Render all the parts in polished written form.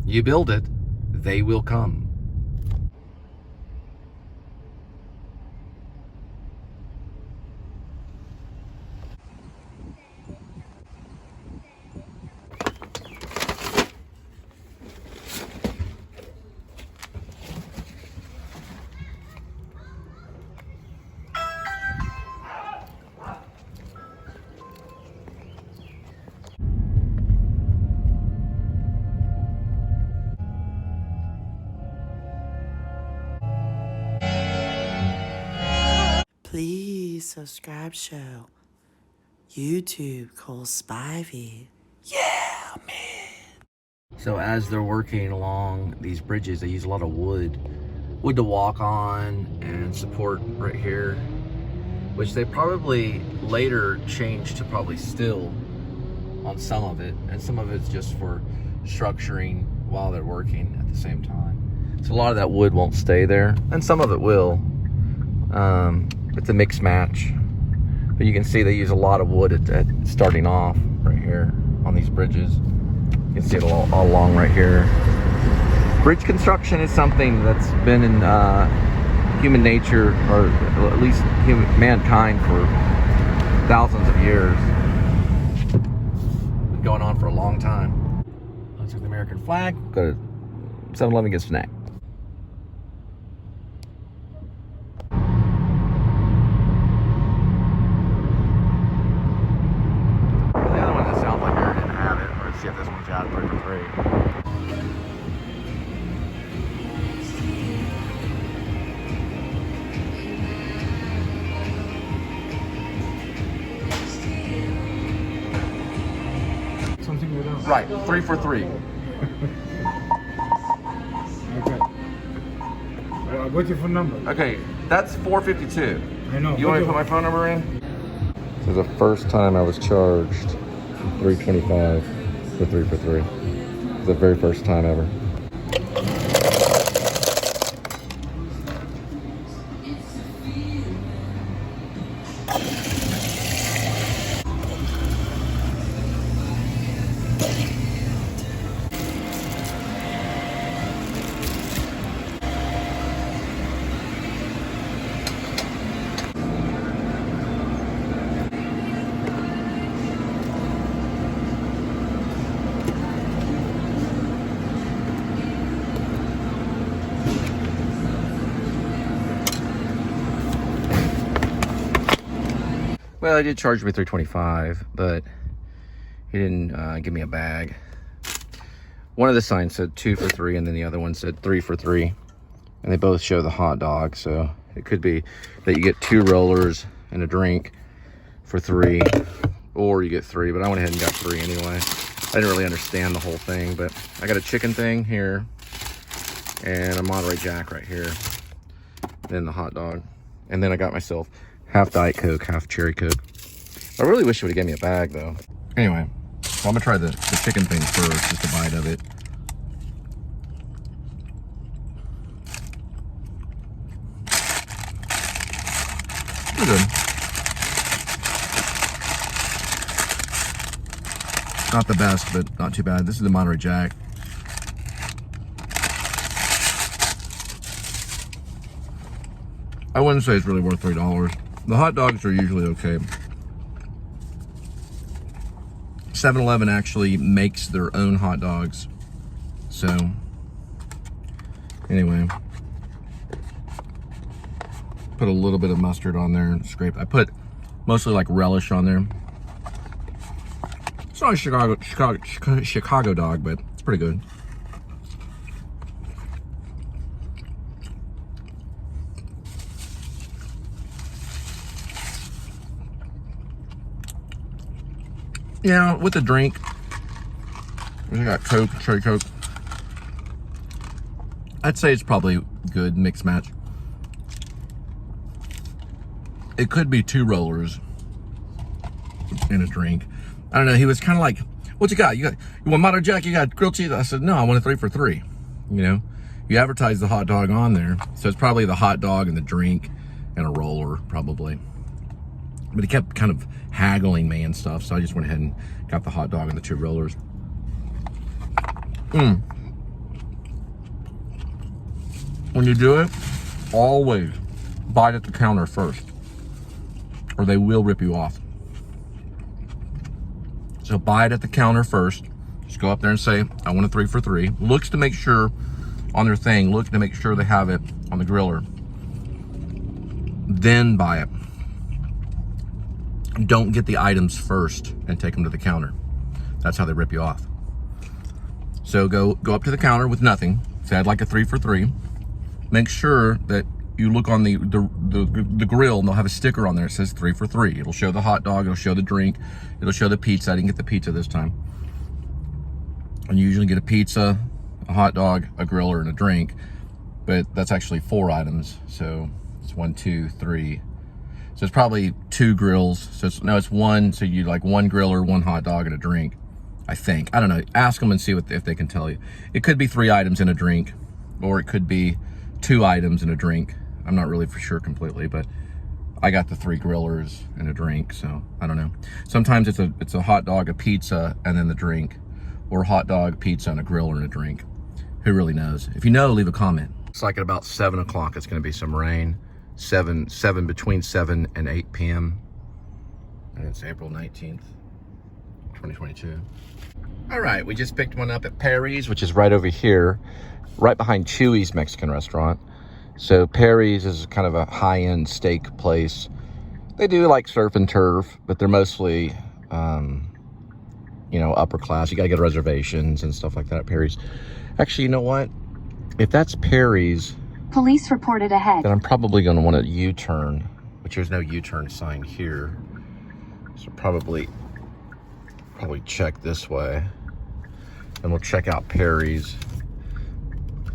You build it, they will come. Please subscribe show. YouTube Cole Spivey. Yeah, man. So as they're working along these bridges, they use a lot of wood to walk on and support right here, which they probably later changed to probably steel on some of it, and some of it's just for structuring while they're working at the same time. So a lot of that wood won't stay there, and some of it will. It's a mixed match, but you can see they use a lot of wood at starting off right here on these bridges. You can see it all along right here. Bridge construction is something that's been in human nature, or at least mankind, for thousands of years. Been going on for a long time. Let's take the American flag. Go to 7-Eleven, get a snack. The other one that sounds like they're didn't have it. Let's see if this one's out 3 for 3. Right, 3 for 3. Okay. What's your phone number? Okay, that's 452. I know. You want me to put my phone number in? This is the first time I was charged $3.25 for 3 for 3. It's the very first time ever. Well, he did charge me $3.25, but he didn't give me a bag. One of the signs said 2 for 3, and then the other one said 3 for 3. And they both show the hot dog, so it could be that you get 2 rollers and a drink for 3, or you get 3, but I went ahead and got 3 anyway. I didn't really understand the whole thing, but I got a chicken thing here, and a Monterey Jack right here, then the hot dog, and then I got myself half Diet Coke, half Cherry Coke. I really wish it would have given me a bag, though. Anyway, so I'm gonna try the chicken thing first, just a bite of it. Pretty good. Not the best, but not too bad. This is the Monterey Jack. I wouldn't say it's really worth $3. The hot dogs are usually okay. 7-Eleven actually makes their own hot dogs. So, anyway. Put a little bit of mustard on there and scrape. I put mostly like relish on there. It's not a Chicago dog, but it's pretty good. Yeah, with the drink, we got Coke, Cherry Coke. I'd say it's probably good mixed match. It could be 2 rollers and a drink. I don't know. He was kind of like, "What you got? You want Monterey Jack? You got grilled cheese?" I said, "No, I want a 3 for 3." You know, you advertise the hot dog on there, so it's probably the hot dog and the drink and a roller probably. But he kept kind of haggling me and stuff, so I just went ahead and got the hot dog and the 2 rollers. when you do it, always buy it at the counter first, or they will rip you off. So buy it at the counter first. Just go up there and say, I want a 3 for $3. Looks to make sure on their thing, look to make sure they have it on the griller. Then buy it. Don't get the items first and take them to the counter. That's how they rip you off. So go up to the counter with nothing. Say, I'd like a 3 for $3. Make sure that you look on the grill, and they'll have a sticker on there that says 3 for $3. It'll show the hot dog, it'll show the drink, it'll show the pizza. I didn't get the pizza this time. And you usually get a pizza, a hot dog, a griller, and a drink. But that's actually 4 items. So it's 1, 2, 3. So it's probably 2 grills. So it's 1. So you like 1 griller, 1 hot dog, and a drink. I think. I don't know. Ask them and see if they can tell you. It could be 3 items in a drink, or it could be 2 items in a drink. I'm not really for sure completely, but I got the 3 grillers and a drink, so I don't know. Sometimes it's a hot dog, a pizza, and then the drink, or hot dog, pizza, and a griller and a drink. Who really knows? If you know, leave a comment. It's like at about 7 o'clock. It's going to be some rain. Between 7 and 8 p.m. And it's April 19th, 2022. All right, we just picked one up at Perry's, which is right over here, right behind Chewy's Mexican restaurant. So Perry's is kind of a high-end steak place. They do like surf and turf, but they're mostly, you know, upper class. You gotta get reservations and stuff like that at Perry's. Actually, you know what? If that's Perry's, police reported ahead, then I'm probably gonna want a U-turn, which there's no U-turn sign here. So probably check this way. And we'll check out Perry's.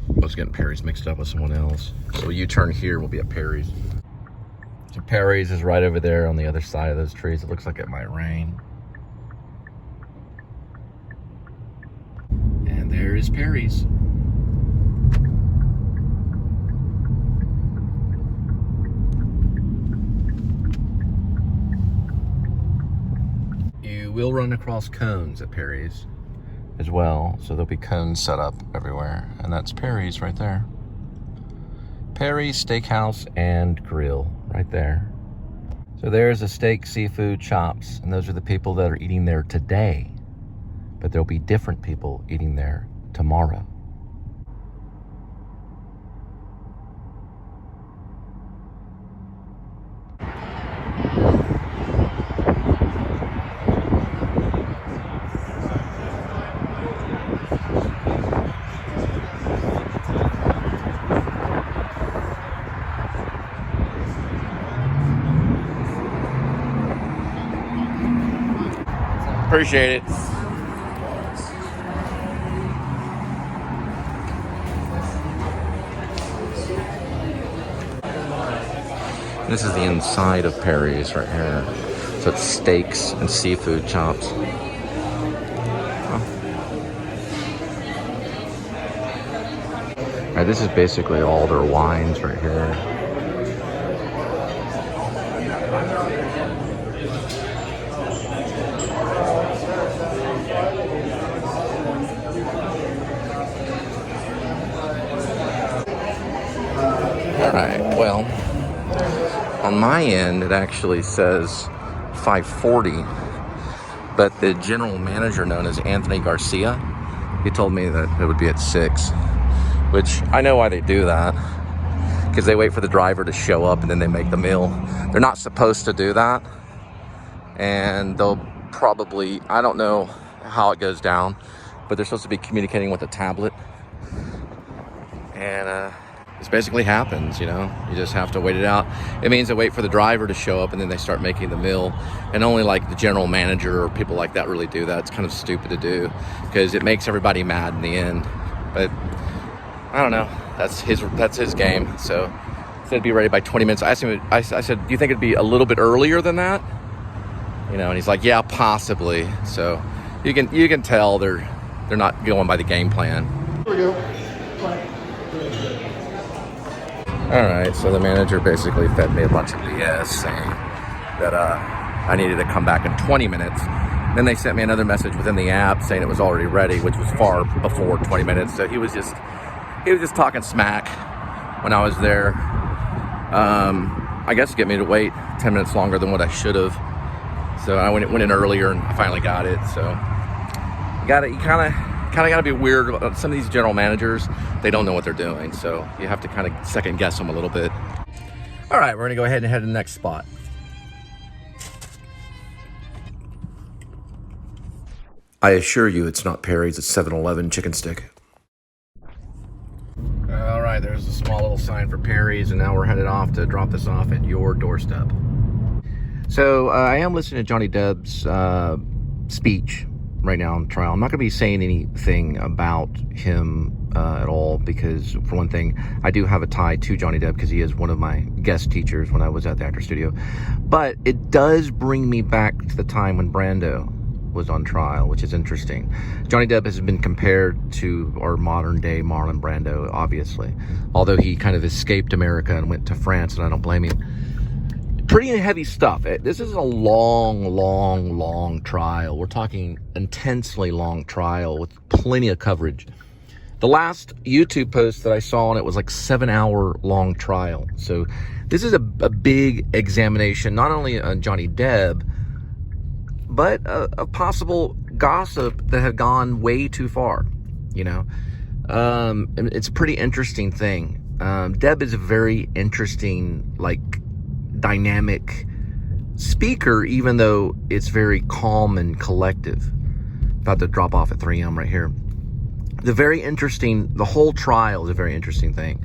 I was getting Perry's mixed up with someone else. So U-turn here, will be at Perry's. So Perry's is right over there on the other side of those trees. It looks like it might rain. And there is Perry's. You will run across cones at Perry's as well, so there'll be cones set up everywhere, and that's Perry's right there. Perry's Steakhouse and Grill right there. So there's a steak, seafood, chops, and those are the people that are eating there today, but there'll be different people eating there tomorrow. Appreciate it. This is the inside of Perry's right here. So it's steaks and seafood chops. All right, this is basically all their wines right here. Alright, well, on my end it actually says 5:40, but the general manager, known as Anthony Garcia, he told me that it would be at 6, which I know why they do that, because they wait for the driver to show up and then they make the meal. They're not supposed to do that, and they'll probably, I don't know how it goes down, but they're supposed to be communicating with a tablet, and this basically happens, you know. You just have to wait it out. It means they wait for the driver to show up and then they start making the meal. And only like the general manager or people like that really do that. It's kind of stupid to do because it makes everybody mad in the end. But I don't know. That's his game. So he said be ready by 20 minutes. I asked him, I said, do you think it'd be a little bit earlier than that? You know, and he's like, yeah, possibly. So you can tell they're not going by the game plan. Here we go. Alright, so the manager basically fed me a bunch of BS saying that I needed to come back in 20 minutes. Then they sent me another message within the app saying it was already ready, which was far before 20 minutes. So he was just talking smack. when I was there. I guess to get me to wait 10 minutes longer than what I should have. So I went in earlier and I finally got it. So you kind of got to be weird. Some of these general managers, they don't know what they're doing. So you have to kind of second guess them a little bit. All right, we're gonna go ahead and head to the next spot. I assure you it's not Perry's, it's 7-Eleven chicken stick. All right, there's a small little sign for Perry's, and now we're headed off to drop this off at your doorstep. So I am listening to Johnny Depp's speech right now on trial. I'm not going to be saying anything about him at all because, for one thing, I do have a tie to Johnny Depp because he is one of my guest teachers when I was at the actor studio. But it does bring me back to the time when Brando was on trial, which is interesting. Johnny Depp has been compared to our modern day Marlon Brando, obviously, although he kind of escaped America and went to France, and I don't blame him. Pretty heavy stuff. This is a long trial. We're talking intensely long trial with plenty of coverage. The last YouTube post that I saw on it was like 7-hour long trial. So this is a big examination, not only on Johnny Depp, but a possible gossip that had gone way too far, you know. And it's a pretty interesting thing. Depp is a very interesting, like, dynamic speaker, even though it's very calm and collective. About to drop off at 3M right here. The whole trial is a very interesting thing.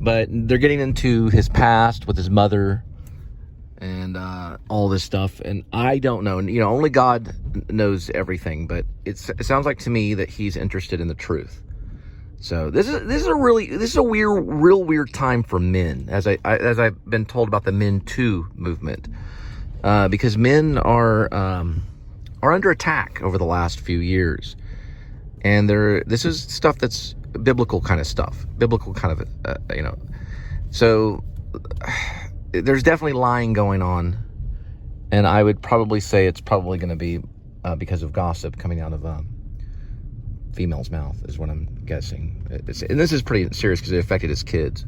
But they're getting into his past with his mother and all this stuff, and I don't know. You know, only God knows everything, but it sounds like to me that he's interested in the truth. So this is a real weird time for men, as I've been told about the Men Too movement, because men are under attack over the last few years, and this is stuff that's biblical kind of stuff, you know. So there's definitely lying going on, and I would probably say it's probably going to be because of gossip coming out of female's mouth is what I'm guessing. And this is pretty serious because it affected his kids.